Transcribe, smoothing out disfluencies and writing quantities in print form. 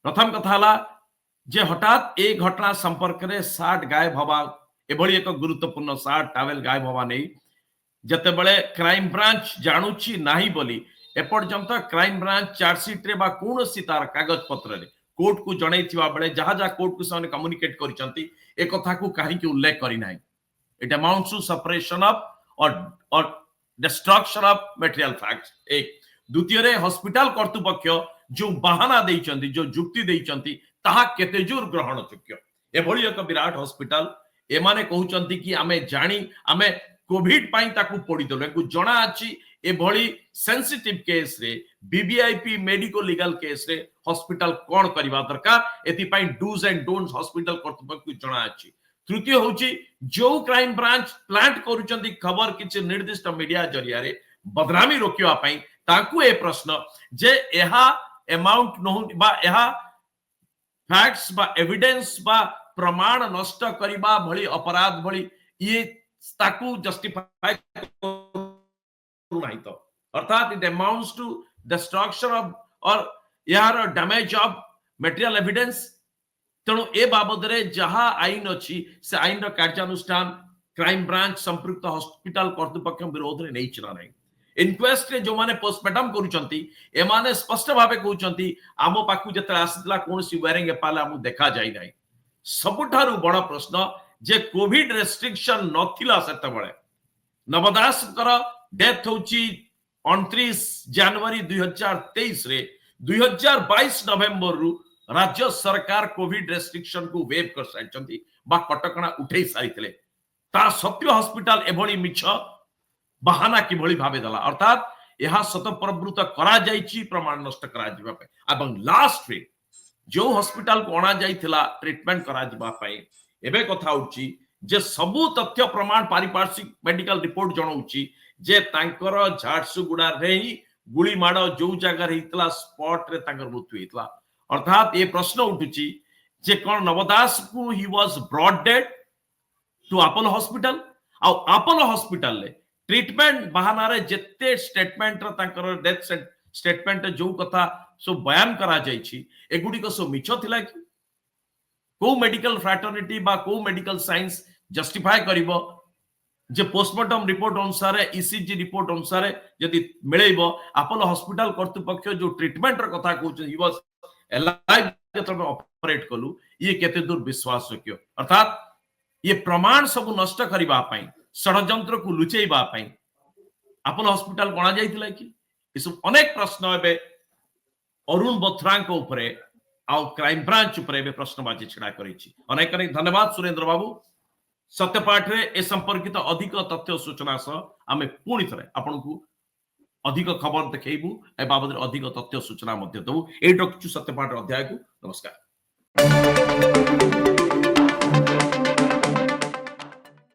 प्रथम कथा जे हठात ए घटना संपर्क में सार्ट गायब हवा एभली एक गुरुत्वपूर्ण सार्ट टावेल गायब हवा नहीं जते बळे क्राइम ब्रांच जानुची नाही बोली एपर्यंत क्राइम ब्रांच चार्जसीट रे बा कोनोसी तार कागज पत्र रे कोर्ट को जणैथिबा बेले जहा जहा कोर्ट को सामने कम्युनिकेट करिसंती ए कथा को काहे कि उल्लेख करि नाही it amounts to separation of or destruction of material facts एक द्वितीय रे हॉस्पिटल कर्तृपक्ष जो बहाना देइचंती जो जुक्ति देइचंती ताहा केते जोर ग्रहण योग्य एभली एक विराट हॉस्पिटल एमाने कहउचंती कि आमे जानी आमे कोविड पाई ताकू पड़ी देले को जणा अछि एभली सेंसिटिव केस रे बीबीआईपी मेडिकल लीगल केस रे हॉस्पिटल कोन करबा दरकार एति पाई डूज एंड डोंट्स हॉस्पिटल कर्तृपक्ष जणा अछि तृतीय होची जो क्राइम ब्रांच प्लांट करूचंती खबर किछ निर्दिष्ट मीडिया जरिया रे बदनामी रोकिवा पाई ताकू ए प्रश्न जे एहा अमाउंट नहु बा एहा फैक्ट्स बा एविडेंस बा प्रमाण नष्ट करिबा भली अपराध भली ये ताकू जस्टिफाई नहीं तो अर्थात it amounts to destruction of or यार डैमेज ऑफ मटेरियल एविडेंस तेणु ए बाबद रे जहा आईन अछि से आईन रो कार्यानुष्ठान क्राइम ब्रांच संपृक्त हॉस्पिटल कर्तृपक्ष विरोध रे नै छिना नै इनक्वेस्ट रे जो माने पोस्टमार्टम करूचंती ए माने स्पष्ट भाबे कहउचंती आमो पाकू जते आसितला कोनसी वायरिंग एपाला हमु देखा जाई नै सबुठारु बड़ प्रश्न जे कोविड रेस्ट्रिक्शन नथिला सेते बळे नवदास कर डेथ होची 29 जनवरी 2023 रे 2022 नवेम्बर रु राज्य सरकार कोविड रेस्ट्रिक्शन को वेव कर साइचंती बा कटकणा उठै साइतले ता सत्य हॉस्पिटल एभली मिछ बहाना कि भली भाबे दला अर्थात यह सत प्रवृत्त करा जाईची प्रमाण नष्ट करा जिबा पे एवं लास्ट रे जो हॉस्पिटल को अणा जाईथिला ट्रीटमेंट करा जिबा पे एबे कथा उची जे सबु तथ्य प्रमाण पारिपार्श्विक मेडिकल रिपोर्ट जणाउची जे तांकर झारसुगुडा रे ही गुली माड जो जगह हितला स्पॉट रे तांकर मृत्यु हितला अर्थात ये प्रश्न उठुची जे कोन नवदास को he was brought dead to Apollo hospital आ अपोलो हॉस्पिटल ले ट्रीटमेंट बहाना रे जत्ते स्टेटमेंट र तांकर डेथ स्टेटमेंट जो कथा सो बयान करा जाईची एगुडी को सो मिछ थिला कि को मेडिकल फ्रैटर्निटी बा को मेडिकल साइंस जस्टिफाई करिवो जे पोस्टमार्टम रिपोर्ट अनुसार ईसीजी रिपोर्ट अनुसार यदि मिलेबो अपोलो हॉस्पिटल कर्तृपक्ष जो ट्रीटमेंट र कथा कहउछ ही वाज अलाइव जतमे ऑपरेट कलु ये केते दूर विश्वास योग्य अर्थात ये प्रमाण सब नष्ट करिबा पई षडयंत्र को लुचेइबा पई अपोलो हॉस्पिटल कोना जाइतिला कि इस अनेक प्रश्न एबे अरुण बोथरांक ऊपरे आ क्राइम ब्रांच ऊपरे एबे प्रश्नबाजी छिड़ा करिछि अनेक अनेक धन्यवाद सुरेंद्र बाबू सत्यपाठ रे ए संपर्कित अधिक तथ्य सूचना सह आमे पुणी थरे आपन को अधिक खबर देखैबू ए बाबद अधिक तथ्य सूचना मध्ये दउ ए डॉक्टर सत्यपाठ अध्याय को नमस्कार।